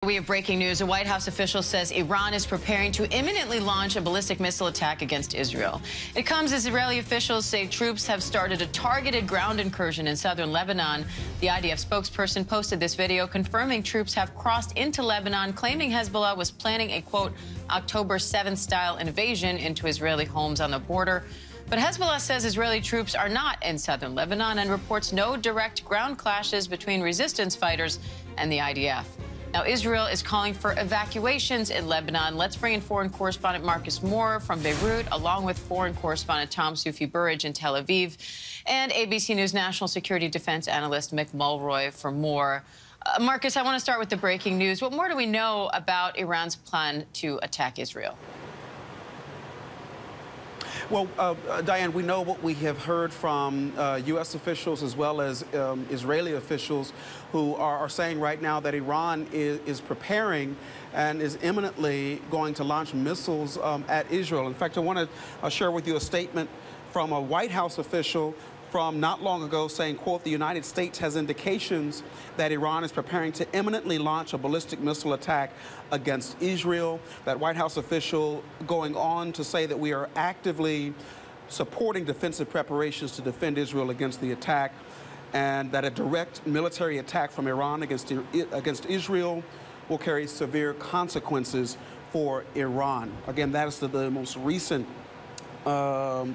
We have breaking news. A White House official says Iran is preparing to imminently launch a ballistic missile attack against Israel. It comes as Israeli officials say troops have started a targeted ground incursion in southern Lebanon. The IDF spokesperson posted this video confirming troops have crossed into Lebanon, claiming Hezbollah was planning a, quote, October 7th style invasion into Israeli homes on the border. But Hezbollah says Israeli troops are not in southern Lebanon and reports no direct ground clashes between resistance fighters and the IDF. Now, Israel is calling for evacuations in Lebanon. Let's bring in foreign correspondent Marcus Moore from Beirut, along with foreign correspondent Tom Soufi-Burridge in Tel Aviv, and ABC News national security defense analyst Mick Mulroy for more. Marcus, I want to start with the breaking news. What more do we know about Iran's plan to attack Israel? Well, Diane, we know what we have heard from U.S. officials as well as Israeli officials who are saying right now that Iran is preparing and is imminently going to launch missiles at Israel. In fact, I want to share with you a statement from a White House official from not long ago saying, quote, the United States has indications that Iran is preparing to imminently launch a ballistic missile attack against Israel. That White House official going on to say that we are actively supporting defensive preparations to defend Israel against the attack, and that a direct military attack from Iran against Israel will carry severe consequences for Iran. Again, that is the most recent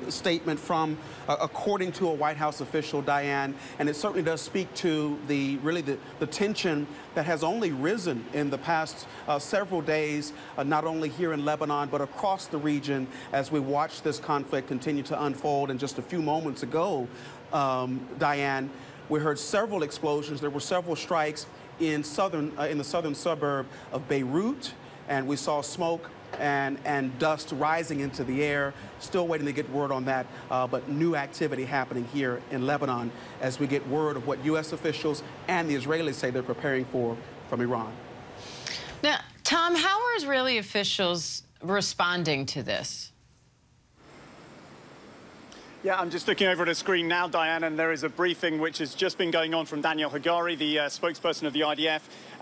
statement from, according to a White House official, Diane, and it certainly does speak to the tension that has only risen in the past several days, not only here in Lebanon, but across the region as we watch this conflict continue to unfold. And just a few moments ago, Diane, we heard several explosions. There were several strikes in the southern suburb of Beirut, and we saw smoke and dust rising into the air. Still waiting to get word on that, but new activity happening here in Lebanon as we get word of what U.S. officials and the Israelis say they're preparing for from Iran. Now, Tom, how are Israeli officials responding to this? Yeah, I'm just looking over at a screen now, Diane, and there is a briefing which has just been going on from Daniel Hagari, the spokesperson of the IDF.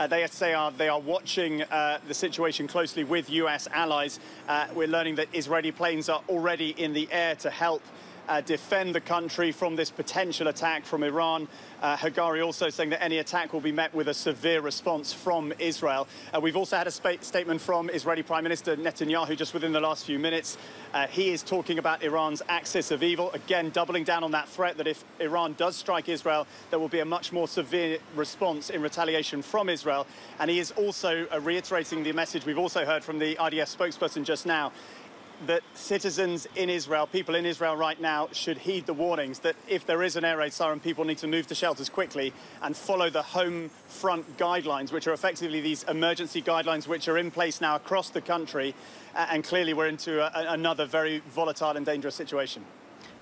They say they are watching the situation closely with U.S. allies. We're learning that Israeli planes are already in the air to help defend the country from this potential attack from Iran. Hagari also saying that any attack will be met with a severe response from Israel. We've also had a statement from Israeli Prime Minister Netanyahu just within the last few minutes. He is talking about Iran's axis of evil, again doubling down on that threat that if Iran does strike Israel, there will be a much more severe response in retaliation from Israel. And he is also reiterating the message we've also heard from the IDF spokesperson just now, that citizens in Israel, people in Israel right now, should heed the warnings that if there is an air raid siren, people need to move to shelters quickly and follow the home front guidelines, which are effectively these emergency guidelines which are in place now across the country. And clearly we're into another very volatile and dangerous situation.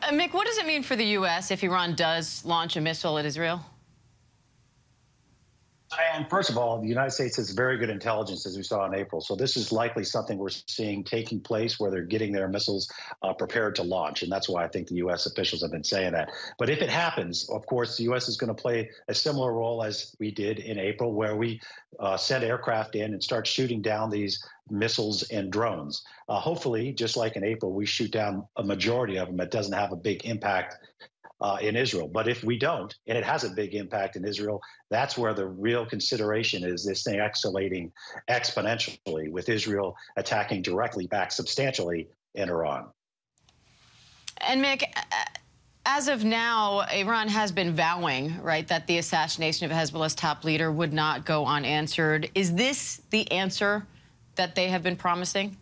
Mick, what does it mean for the U.S. if Iran does launch a missile at Israel? And first of all, the United States has very good intelligence, as we saw in April. So this is likely something we're seeing taking place where they're getting their missiles prepared to launch. And that's why I think the U.S. officials have been saying that. But if it happens, of course, the U.S. is going to play a similar role as we did in April, where we send aircraft in and start shooting down these missiles and drones. Hopefully, just like in April, we shoot down a majority of them. It doesn't have a big impact in Israel. But if we don't, and it has a big impact in Israel, that's where the real consideration is, this thing escalating exponentially with Israel attacking directly back substantially in Iran. And Mick, as of now, Iran has been vowing, right, that the assassination of Hezbollah's top leader would not go unanswered. Is this the answer that they have been promising?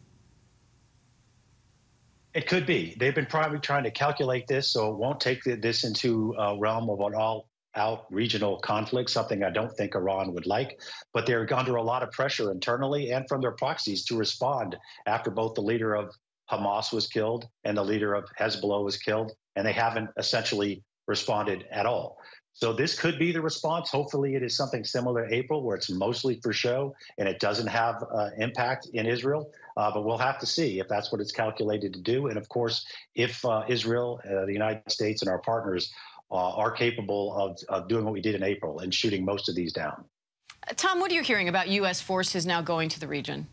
It could be. They've been probably trying to calculate this so it won't take this into a realm of an all-out regional conflict, something I don't think Iran would like. But they're under a lot of pressure internally and from their proxies to respond after both the leader of Hamas was killed and the leader of Hezbollah was killed, and they haven't essentially responded at all. So this could be the response. Hopefully it is something similar to April, where it's mostly for show and it doesn't have impact in Israel. But we'll have to see if that's what it's calculated to do. And of course, if Israel, the United States and our partners are capable of doing what we did in April and shooting most of these down. Tom, what are you hearing about U.S. forces now going to the region?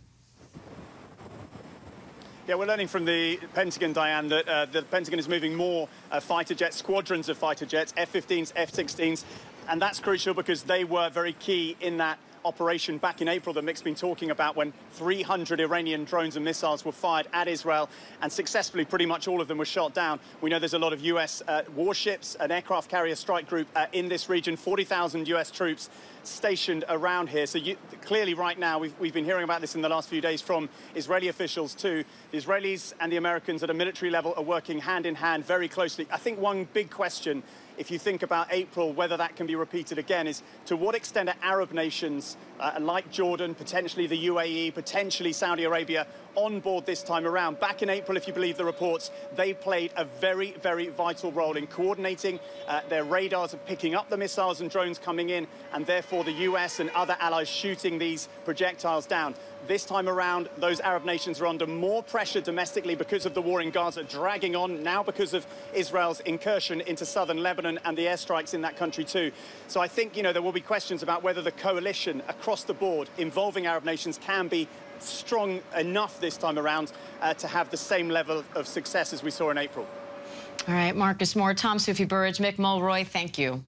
Yeah, we're learning from the Pentagon, Diane, that the Pentagon is moving more fighter jets, squadrons of fighter jets, F-15s, F-16s, and that's crucial because they were very key in that operation back in April that Mick's been talking about, when 300 Iranian drones and missiles were fired at Israel, and successfully pretty much all of them were shot down. We know there's a lot of U.S. warships, an aircraft carrier strike group in this region, 40,000 U.S. troops stationed around here. So clearly right now, we've been hearing about this in the last few days from Israeli officials too. The Israelis and the Americans at a military level are working hand in hand very closely. I think one big question, if you think about April, whether that can be repeated again, is to what extent are Arab nations like Jordan, potentially the UAE, potentially Saudi Arabia, on board this time around? Back in April, if you believe the reports, they played a very, very vital role in coordinating their radars and picking up the missiles and drones coming in, and therefore the US and other allies shooting these projectiles down. This time around, those Arab nations are under more pressure domestically because of the war in Gaza dragging on, now because of Israel's incursion into southern Lebanon and the airstrikes in that country too. So I think, there will be questions about whether the coalition across the board involving Arab nations can be strong enough this time around to have the same level of success as we saw in April. All right, Marcus Moore, Tom Sufi Burridge, Mick Mulroy, thank you.